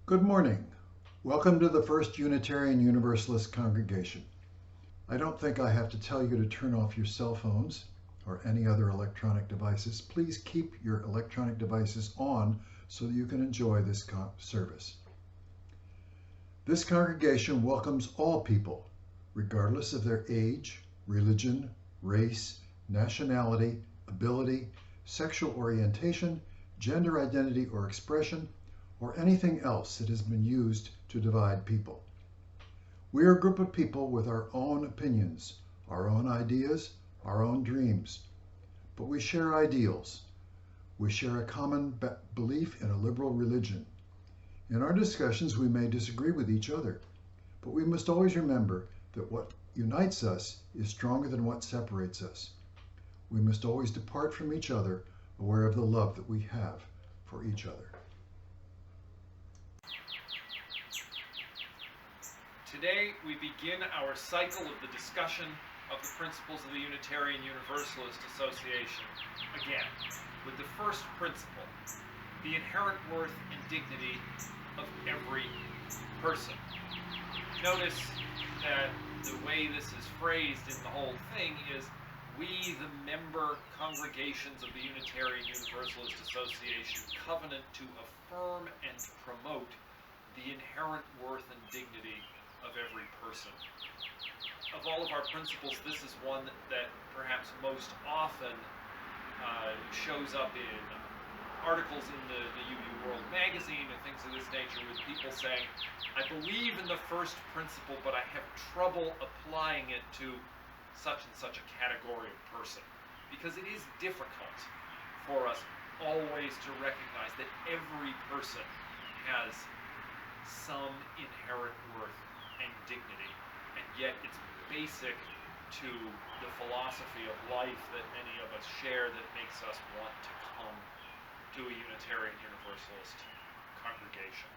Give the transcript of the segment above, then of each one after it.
Good morning. Welcome to the First Unitarian Universalist Congregation. I don't think I have to tell you to turn off your cell phones or any other electronic devices. Please keep your electronic devices on so that you can enjoy this service. This congregation welcomes all people, regardless of their age, religion, race, nationality, ability, sexual orientation, gender identity or expression, or anything else that has been used to divide people. We are a group of people with our own opinions, our own ideas, our own dreams, but we share ideals. We share a common belief in a liberal religion. In our discussions, we may disagree with each other, but we must always remember that what unites us is stronger than what separates us. We must always depart from each other, aware of the love that we have for each other. Today, we begin our cycle of the discussion of the principles of the Unitarian Universalist Association, again, with the first principle, the inherent worth and dignity of every person. Notice that the way this is phrased in the whole thing is, we, the member congregations of the Unitarian Universalist Association, covenant to affirm and promote the inherent worth and dignity of every person. Of all of our principles, this is one that perhaps most often shows up in articles in the UU World magazine and things of this nature, with people saying, I believe in the first principle, but I have trouble applying it to such and such a category of person. Because it is difficult for us always to recognize that every person has some inherent worth and dignity, and yet it's basic to the philosophy of life that many of us share that makes us want to come to a Unitarian Universalist congregation.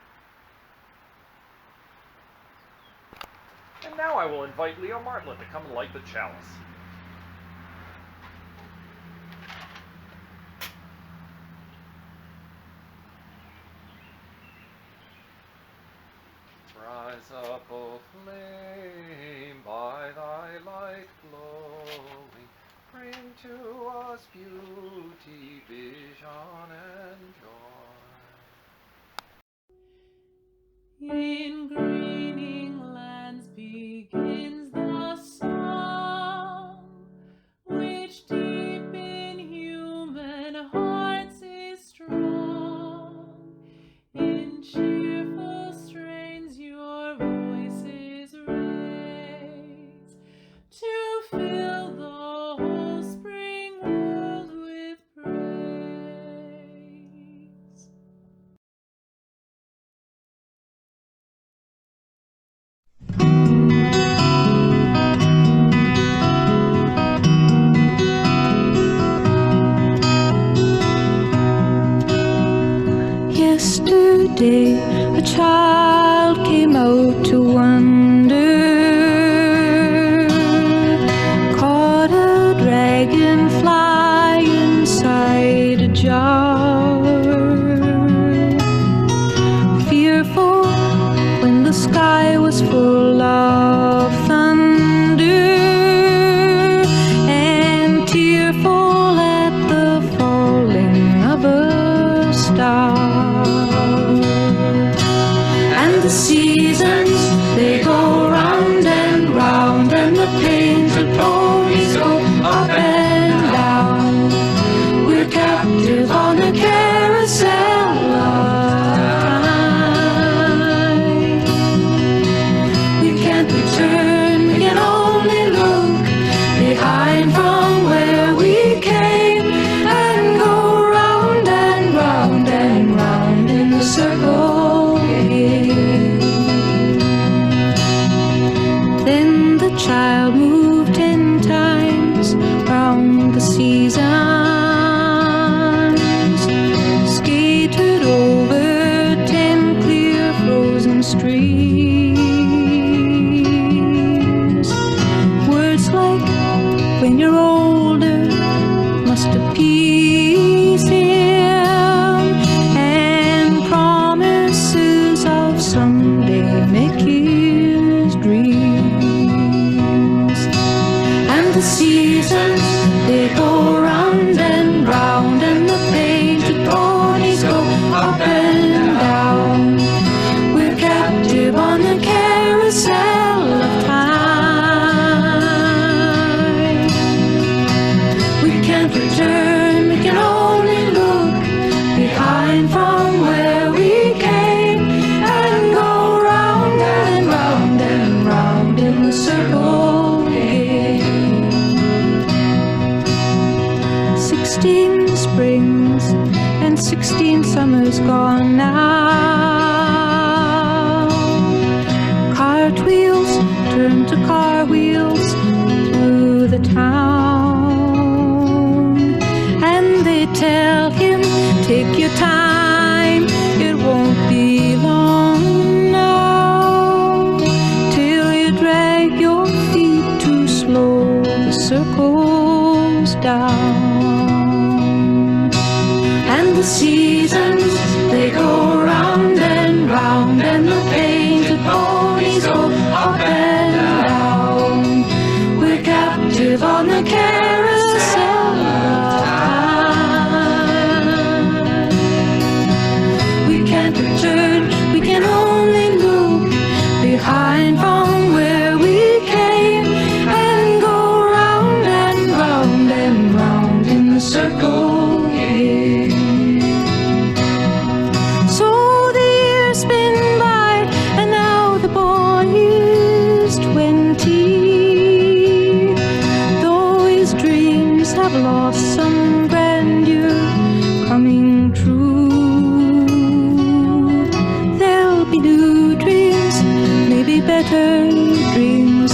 And now I will invite Leo Martlin to come and light the chalice. Rise up, O flame, by thy light glowing, bring to us beauty, vision, and joy. In greening lands begins the song, which deep in human hearts is strong. In cheerful strains your voices raise, to fill the whole spring world with praise. Yesterday a child came out to wander, caught a dragonfly inside a jar. Fearful when the sky was full of thunder, and tearful at the falling of a star. And the seasons, they go round and round, and the painted ponies go up and down. We're captive on a carousel of time. We can't return, we can only look behind from where we came, and go round and round and round in the circle again. Then the child moved 10 times round the seasons, skated over 10 clear frozen streams. Words like, when you're older, must appease him, and promises of can't return, we can only look behind from where we came and go round and round and round in the circle again. 16 springs and 16 summers gone now. Cartwheels turn to car wheels through the town, and they tell him, take your time, it won't be long now, till you drag your feet too slow, the circle's down. And the seasons, they go round and round, and the painted ponies go up and down. We're captive on the carousel of time. We can't return, we can only look behind from where we came and go round and round and round in the circle again. So the years spin by, and now the boy is 20. Though his dreams have lost some grandeur coming true, there'll be new dreams, maybe better dreams,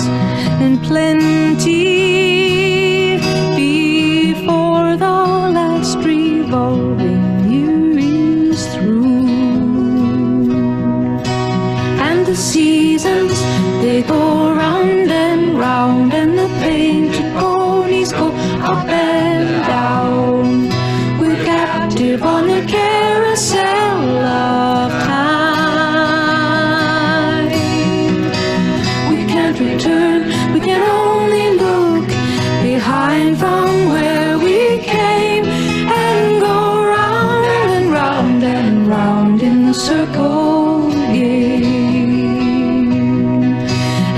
and plenty before the last revolving year is through. And the seasons, they go round and round, and the painted ponies go up and down. We're captive on the carousel of time. We can't return, we can only look behind from where we came and go round and round and round in the circle again.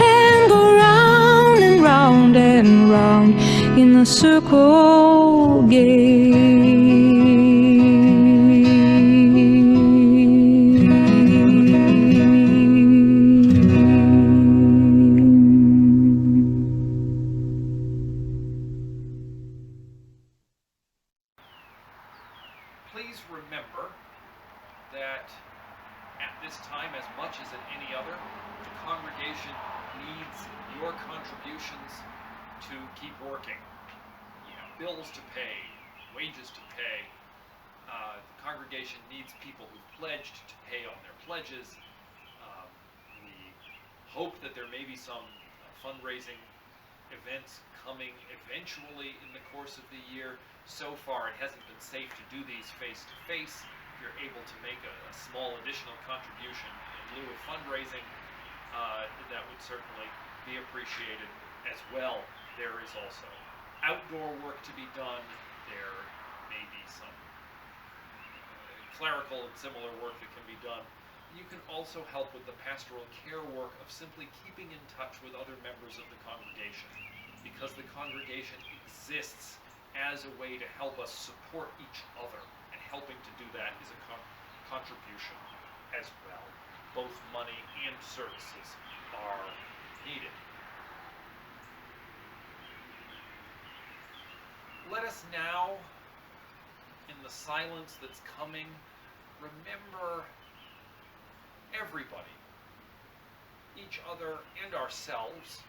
And go round and round and round in the circle Please remember that at this time, as much as at any other, the congregation needs your contributions to keep working. You have bills to pay, wages to pay. The congregation needs people who've pledged to pay on their pledges. We hope that there may be some fundraising events coming eventually in the course of the year. So far, it hasn't been safe to do these face-to-face. If you're able to make a small additional contribution in lieu of fundraising, that would certainly be appreciated as well. There is also outdoor work to be done. There may be some clerical and similar work that can be done. You can also help with the pastoral care work of simply keeping in touch with other members of the congregation, because the congregation exists as a way to help us support each other, and helping to do that is a contribution as well. Both money and services are needed. Let us now, in the silence that's coming, remember everybody, each other and ourselves,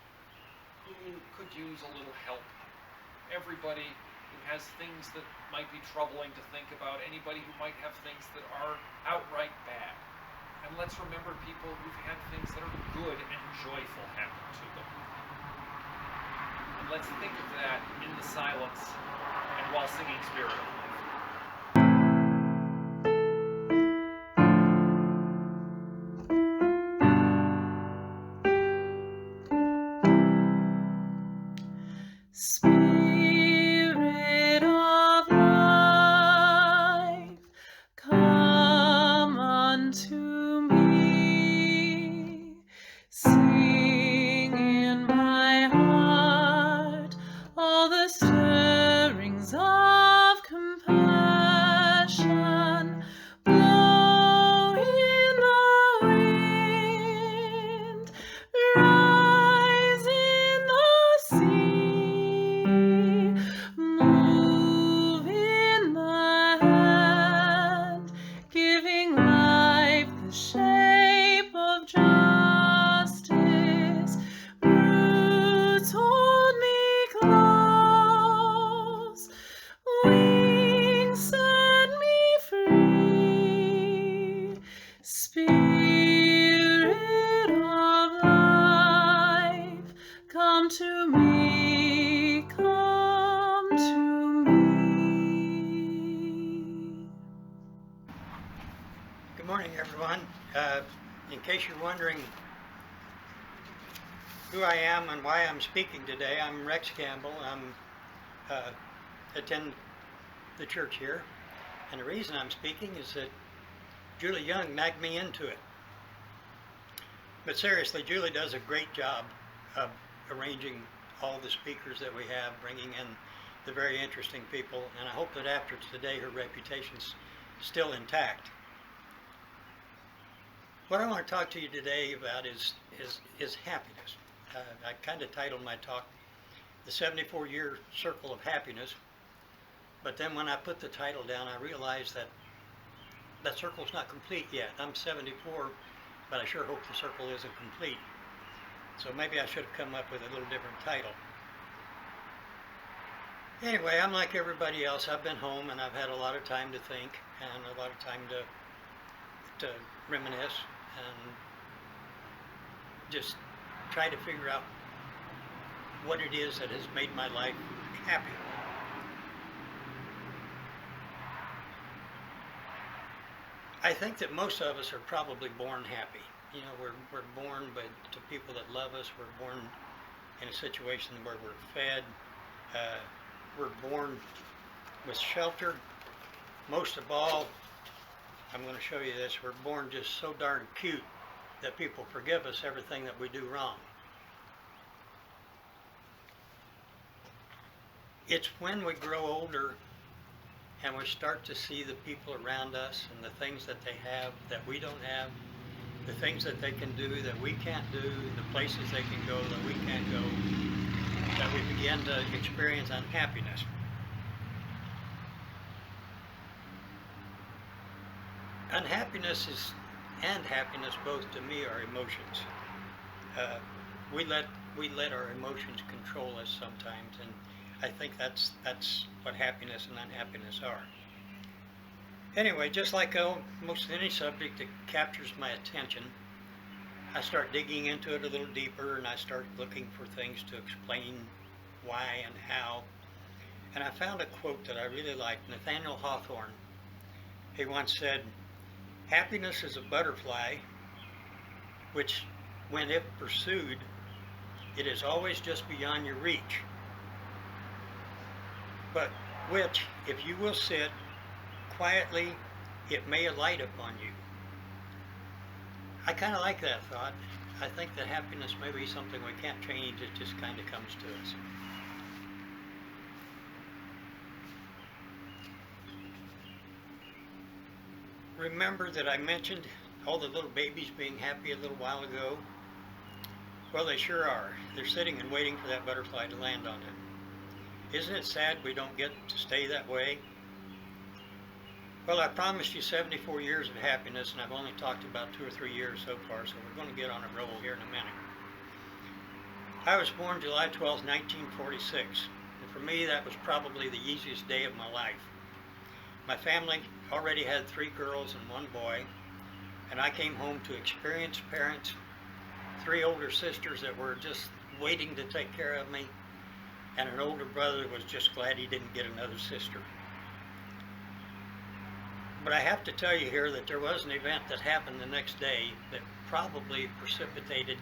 who could use a little help. Everybody who has things that might be troubling to think about, anybody who might have things that are outright bad. And let's remember people who've had things that are good and joyful happen to them. And let's think of that in the silence and while singing Spirit of Life. Spirit of life, come unto me. Sing in my heart all the stirrings of In case you're wondering who I am and why I'm speaking today, I'm Rex Gambill. I'm attend the church here, and the reason I'm speaking is that Julie Young nagged me into it. But seriously, Julie does a great job of arranging all the speakers that we have, bringing in the very interesting people, and I hope that after today her reputation's still intact. What I want to talk to you today about is happiness. I kind of titled my talk, The 74-Year Circle of Happiness, but then when I put the title down, I realized that that circle's not complete yet. I'm 74, but I sure hope the circle isn't complete. So maybe I should have come up with a little different title. Anyway, I'm like everybody else. I've been home and I've had a lot of time to think and a lot of time to reminisce and just try to figure out what it is that has made my life happy. I think that most of us are probably born happy. You know, we're born to people that love us. We're born in a situation where we're fed. We're born with shelter. Most of all, I'm going to show you this, we're born just so darn cute that people forgive us everything that we do wrong. It's when we grow older and we start to see the people around us and the things that they have that we don't have, the things that they can do that we can't do, the places they can go that we can't go, that we begin to experience unhappiness. Unhappiness and happiness both to me are emotions. We let our emotions control us sometimes, and I think that's what happiness and unhappiness are. Anyway, just like most any subject that captures my attention, I start digging into it a little deeper and I start looking for things to explain why and how. And I found a quote that I really liked. Nathaniel Hawthorne, he once said, "Happiness is a butterfly which, when if pursued, it is always just beyond your reach, but which, if you will sit quietly, it may alight upon you." I kind of like that thought. I think that happiness may be something we can't change, it just kind of comes to us. Remember that I mentioned all the little babies being happy a little while ago? Well, they sure are. They're sitting and waiting for that butterfly to land on them. Isn't it sad we don't get to stay that way? Well, I promised you 74 years of happiness, and I've only talked about 2 or 3 years so far, so we're going to get on a roll here in a minute. I was born July 12, 1946, and for me that was probably the easiest day of my life. My family already had 3 girls and 1 boy, and I came home to experienced parents, 3 older sisters that were just waiting to take care of me, and an older brother that was just glad he didn't get another sister. But I have to tell you here that there was an event that happened the next day that probably precipitated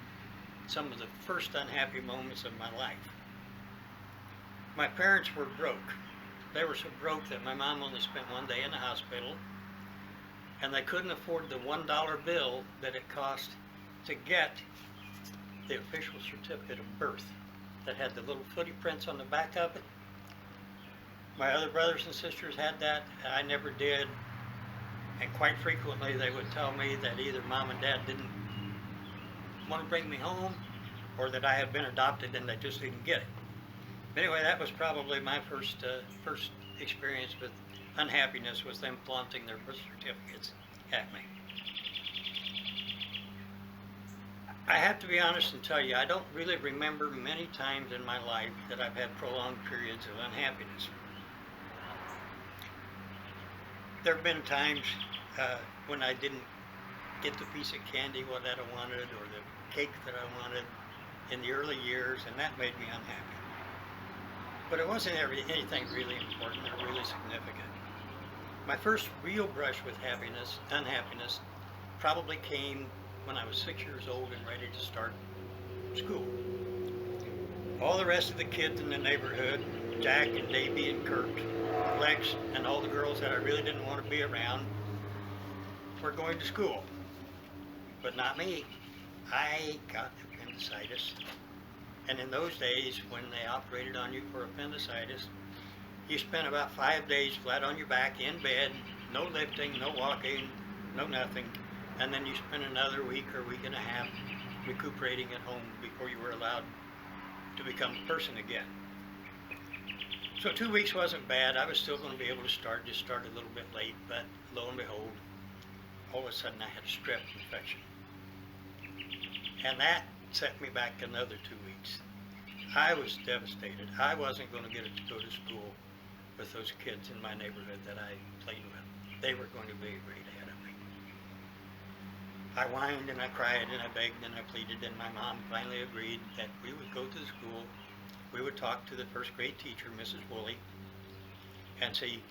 some of the first unhappy moments of my life. My parents were broke. They were so broke that my mom only spent 1 day in the hospital, and they couldn't afford the $1 bill that it cost to get the official certificate of birth that had the little footy prints on the back of it. My other brothers and sisters had that, and I never did. And quite frequently they would tell me that either mom and dad didn't want to bring me home, or that I had been adopted and they just didn't get it. Anyway, that was probably my first experience with unhappiness, was them flaunting their birth certificates at me. I have to be honest and tell you, I don't really remember many times in my life that I've had prolonged periods of unhappiness. There have been times when I didn't get the piece of candy that I wanted, or the cake that I wanted in the early years, and that made me unhappy. But it wasn't anything really important or really significant. My first real brush with unhappiness probably came when I was 6 years old and ready to start school. All the rest of the kids in the neighborhood, Jack and Davy and Kurt, Lex, and all the girls that I really didn't want to be around, were going to school. But not me. I got appendicitis. And in those days, when they operated on you for appendicitis, you spent about 5 days flat on your back in bed, no lifting, no walking, no nothing. And then you spent another week or week and a half recuperating at home before you were allowed to become a person again. So 2 weeks wasn't bad. I was still going to be able to start, just started a little bit late, but lo and behold, all of a sudden I had a strep infection. And that set me back another 2 weeks. I was devastated. I wasn't going to get to go to school with those kids in my neighborhood that I played with. They were going to be right ahead of me. I whined and I cried and I begged and I pleaded, and my mom finally agreed that we would go to the school. We would talk to the first grade teacher, Mrs. Woolley, and see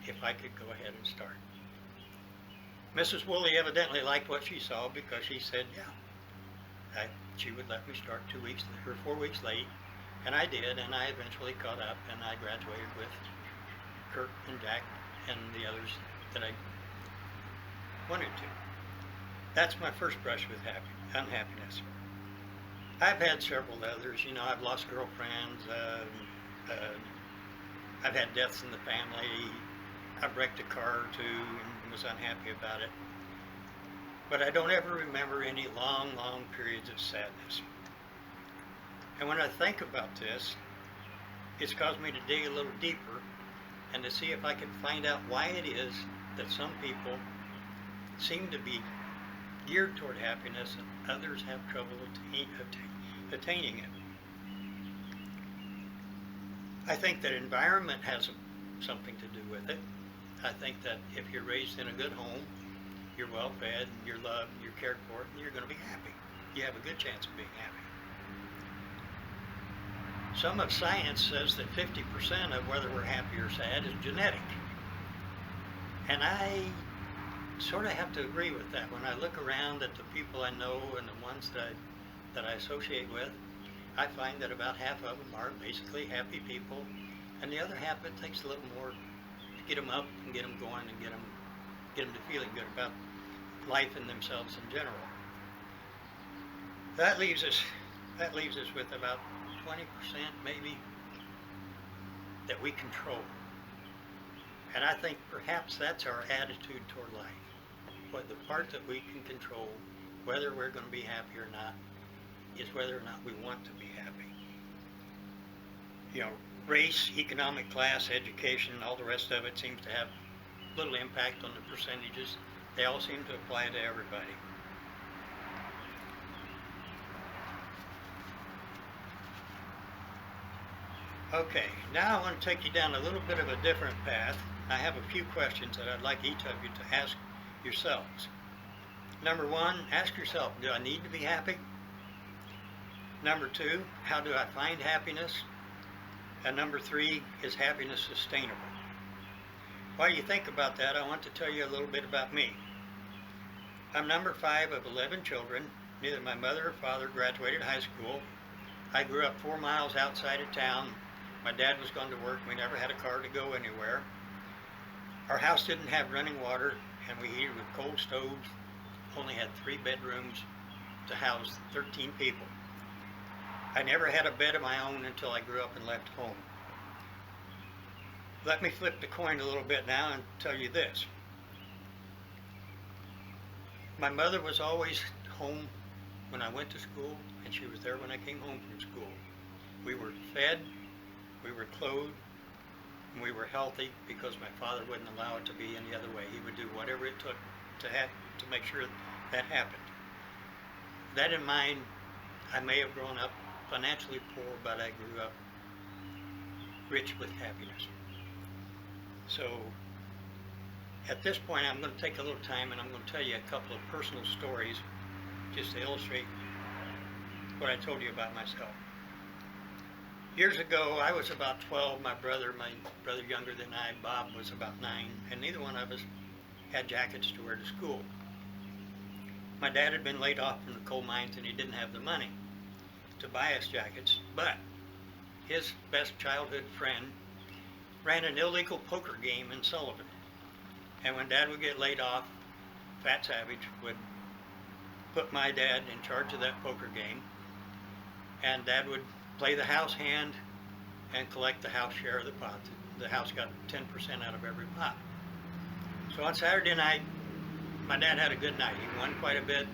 if I could go ahead and start. Mrs. Woolley evidently liked what she saw, because she said, yeah, she would let me start 2 weeks or 4 weeks late, and I did, and I eventually caught up, and I graduated with Kurt and Jack and the others that I wanted to. That's my first brush with unhappiness. I've had several others. You know, I've lost girlfriends. I've had deaths in the family. I've wrecked a car or two and was unhappy about it. But I don't ever remember any long, long periods of sadness. And when I think about this, it's caused me to dig a little deeper and to see if I can find out why it is that some people seem to be geared toward happiness and others have trouble attaining it. I think that environment has something to do with it. I think that if you're raised in a good home, you're well fed, you're loved, you're cared for, and you're going to be happy. You have a good chance of being happy. Some of science says that 50% of whether we're happy or sad is genetic. And I sort of have to agree with that. When I look around at the people I know and the ones that I associate with, I find that about half of them are basically happy people, and the other half, it takes a little more to get them up and get them going and get them to feeling good about life and themselves in general. That leaves us with about 20% maybe that we control. And I think perhaps that's our attitude toward life. What the part that we can control, whether we're going to be happy or not, is whether or not we want to be happy. You know, race, economic class, education, all the rest of it seems to have little impact on the percentages. They all seem to apply to everybody. Okay, now I want to take you down a little bit of a different path. I have a few questions that I'd like each of you to ask yourselves. Number one, ask yourself, do I need to be happy? Number two, how do I find happiness? And number three, is happiness sustainable? While you think about that, I want to tell you a little bit about me. I'm number 5 of 11 children. Neither my mother or father graduated high school. I grew up 4 miles outside of town. My dad was gone to work. We never had a car to go anywhere. Our house didn't have running water, and we heated with coal stoves. Only had 3 bedrooms to house 13 people. I never had a bed of my own until I grew up and left home. Let me flip the coin a little bit now and tell you this. My mother was always home when I went to school, and she was there when I came home from school. We were fed, we were clothed, and we were healthy because my father wouldn't allow it to be any other way. He would do whatever it took to make sure that happened. That in mind, I may have grown up financially poor, but I grew up rich with happiness. So at this point, I'm going to take a little time and I'm going to tell you a couple of personal stories just to illustrate what I told you about myself. Years ago, I was about 12. My brother younger than I, Bob, was about 9, and neither one of us had jackets to wear to school. my dad had been laid off from the coal mines and he didn't have the money to buy us jackets, but his best childhood friend ran an illegal poker game in Sullivan. And when Dad would get laid off, Fat Savage would put my dad in charge of that poker game, and Dad would play the house hand and collect the house share of the pot. The house got 10% out of every pot. So on Saturday night, my dad had a good night. He won quite a bit,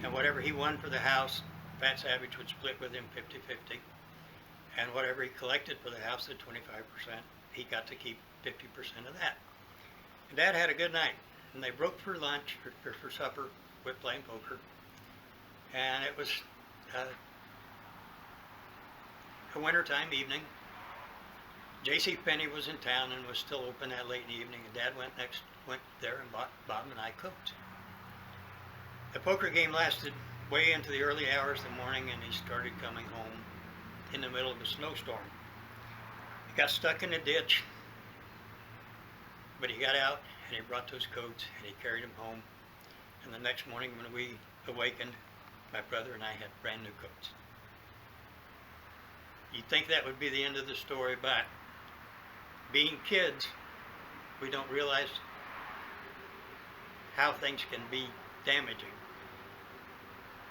and whatever he won for the house, Fat Savage would split with him 50-50. And whatever he collected for the house at 25%, he got to keep 50% of that. And Dad had a good night, and they broke for lunch, or for supper, with playing poker. And it was a wintertime evening. J.C. Penney was in town and was still open that late in the evening, and Dad went there and bought Bob and I coats. The poker game lasted way into the early hours of the morning, and he started coming home in the middle of a snowstorm. He got stuck in a ditch, but he got out and he brought those coats and he carried them home. And the next morning when we awakened, my brother and I had brand new coats. You'd think that would be the end of the story, but being kids, we don't realize how things can be damaging.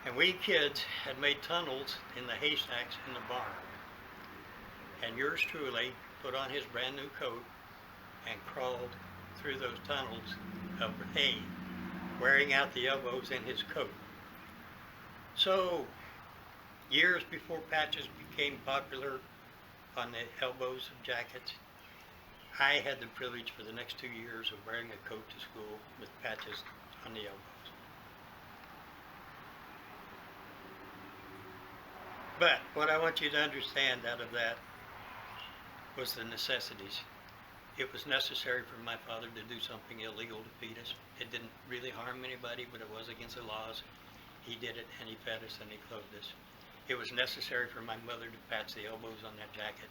And we kids had made tunnels in the haystacks in the barn. And yours truly put on his brand new coat and crawled through those tunnels of hay, wearing out the elbows in his coat. So, years before patches became popular on the elbows of jackets, I had the privilege for the next 2 years of wearing a coat to school with patches on the elbows. But what I want you to understand out of that was the necessities. It was necessary for my father to do something illegal to feed us. It didn't really harm anybody, but it was against the laws. He did it, and he fed us, and he clothed us. It was necessary for my mother to patch the elbows on that jacket,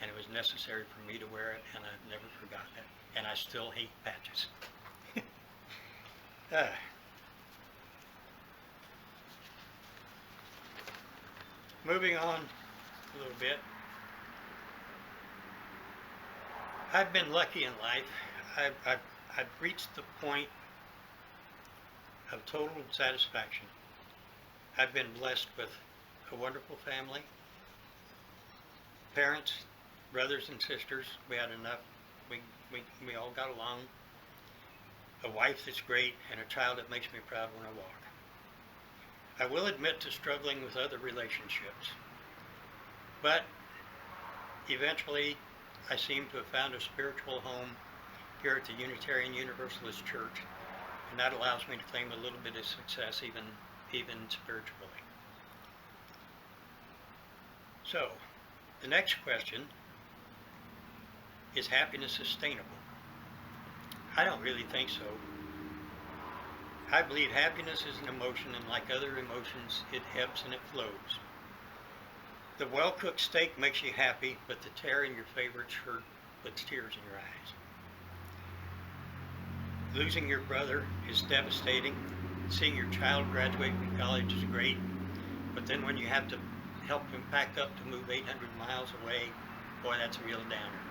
and it was necessary for me to wear it, and I've never forgotten it. And I still hate patches. Moving on a little bit. I've been lucky in life. I've reached the point of total satisfaction. I've been blessed with a wonderful family, parents, brothers and sisters. We had enough. We all got along. A wife that's great, and a child that makes me proud when I walk. I will admit to struggling with other relationships, but eventually I seem to have found a spiritual home here at the Unitarian Universalist Church, and that allows me to claim a little bit of success even spiritually. So, the next question is happiness sustainable? I don't really think so. I believe happiness is an emotion, and like other emotions, it ebbs and it flows. The well-cooked steak makes you happy, but the tear in your favorite shirt puts tears in your eyes. Losing your brother is devastating. Seeing your child graduate from college is great, but then when you have to help him pack up to move 800 miles away, boy, that's a real downer.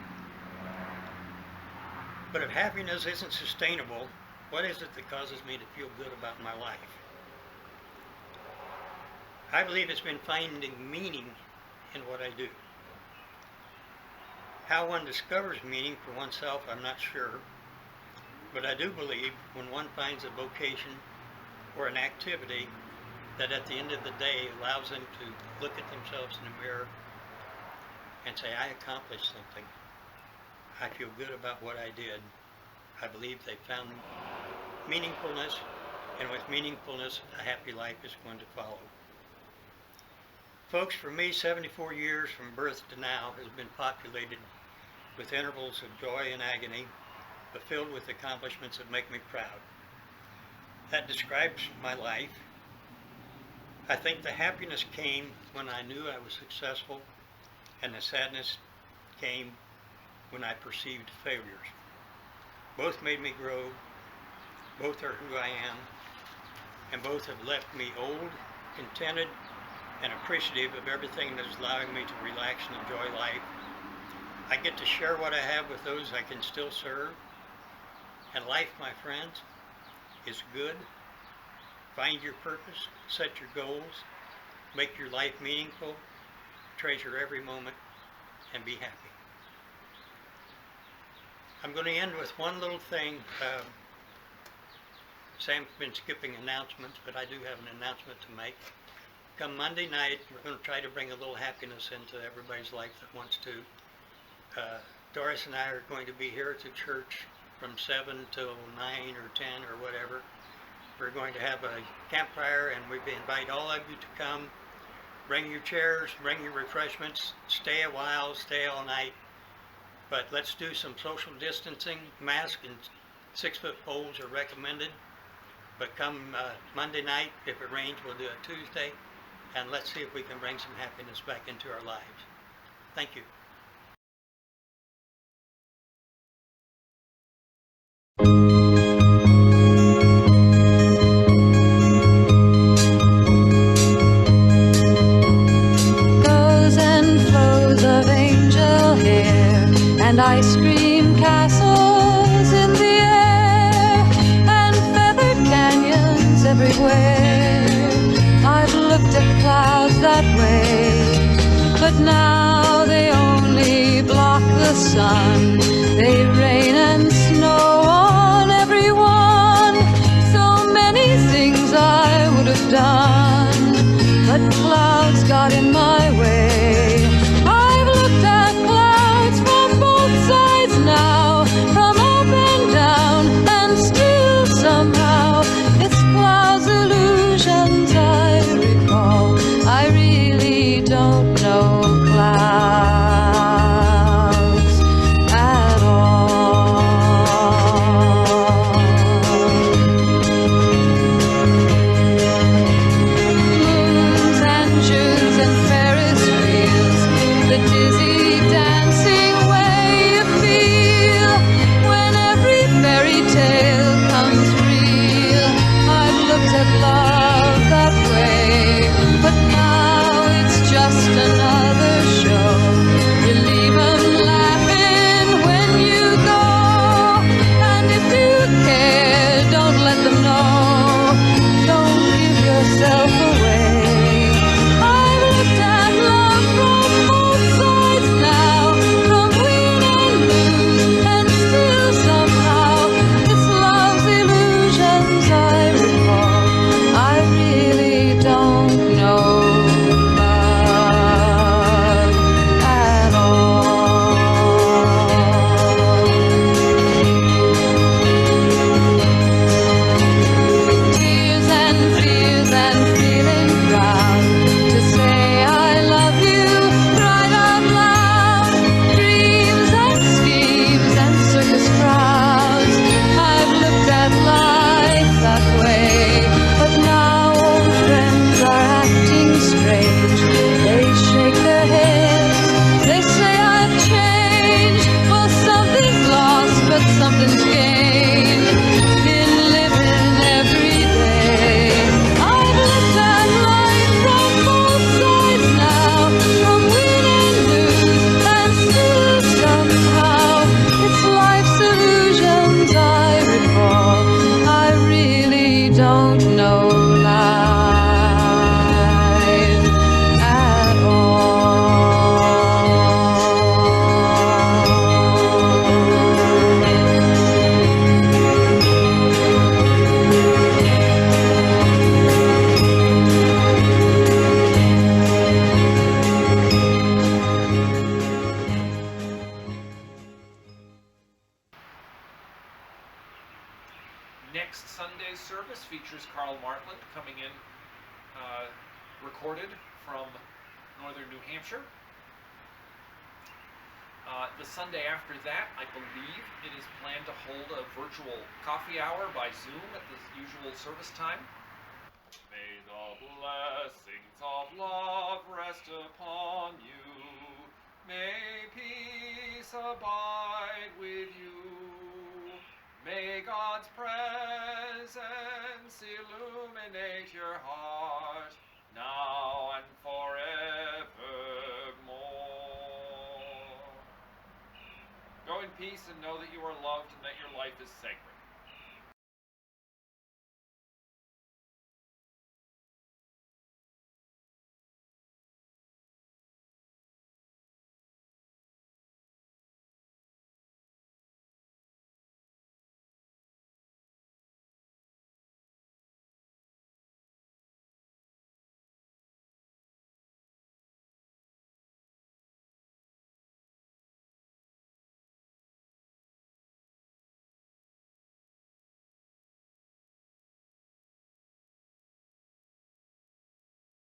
But if happiness isn't sustainable, what is it that causes me to feel good about my life? I believe it's been finding meaning in what I do. How one discovers meaning for oneself, I'm not sure. But I do believe when one finds a vocation or an activity that at the end of the day allows them to look at themselves in the mirror and say, I accomplished something. I feel good about what I did. I believe they found meaningfulness, and with meaningfulness, a happy life is going to follow. Folks, for me, 74 years from birth to now has been populated with intervals of joy and agony, but filled with accomplishments that make me proud. That describes my life. I think the happiness came when I knew I was successful, and the sadness came when I perceived failures. Both made me grow. Both are who I am. and both have left me old, contented, and appreciative of everything that is allowing me to relax and enjoy life. I get to share what I have with those I can still serve. And life, my friends, is good. Find your purpose, set your goals, make your life meaningful, treasure every moment, and be happy. I'm going to end with one little thing. Sam's been skipping announcements, but I do have an announcement to make. Come Monday night, we're going to try to bring a little happiness into everybody's life that wants to. Doris and I are going to be here at the church from 7 till 9 or 10 or whatever. We're going to have a campfire, and we invite all of you to come. Bring your chairs, bring your refreshments, stay a while, stay all night. But let's do some social distancing. Masks and 6-foot poles are recommended. But come Monday night, if it rains, we'll do it Tuesday. And let's see if we can bring some happiness back into our lives. Thank you. Goes and flows of angel hair and ice cream castles in the air and feathered canyons everywhere. I've looked at clouds that way, but now they only block the sun. They rain and snow on everyone. So many things I would have done, but clouds got in my way. I've looked at clouds from both sides now, from up and down, and still somehow it's clouds' illusions I recall. I really don't know clouds at all. Moons and Junes and Ferris wheels, the dizzy dancing way you feel when every fairy tale comes real. I've looked at love that way, but now it's just another show. You leave 'em laughing when you go, and if you care, don't let them know. Don't give yourself away. I've looked at love from both sides now, from win and lose, and still somehow it's love's illusions I recall. I really don't know love at all. Tears and fears and feeling proud to say I love you right out loud. Dreams and schemes and circus crowds. I've looked at life that way, but now old friends are acting strange. They shake their heads, they say I've changed. Well, something's lost, but something's gained in living every day. I've looked at life from both sides now, from win and lose, and still somehow it's life's illusions I recall. I really don't know life at Next Sunday's service features Carl Martland coming in, recorded from northern New Hampshire. The Sunday after that, I believe it is planned to hold a virtual coffee hour by Zoom at the usual service time. May the blessings of love rest upon you. May peace abide with you. May God's presence illumine illuminate your heart, now and forevermore. Go in peace and know that you are loved and that your life is sacred.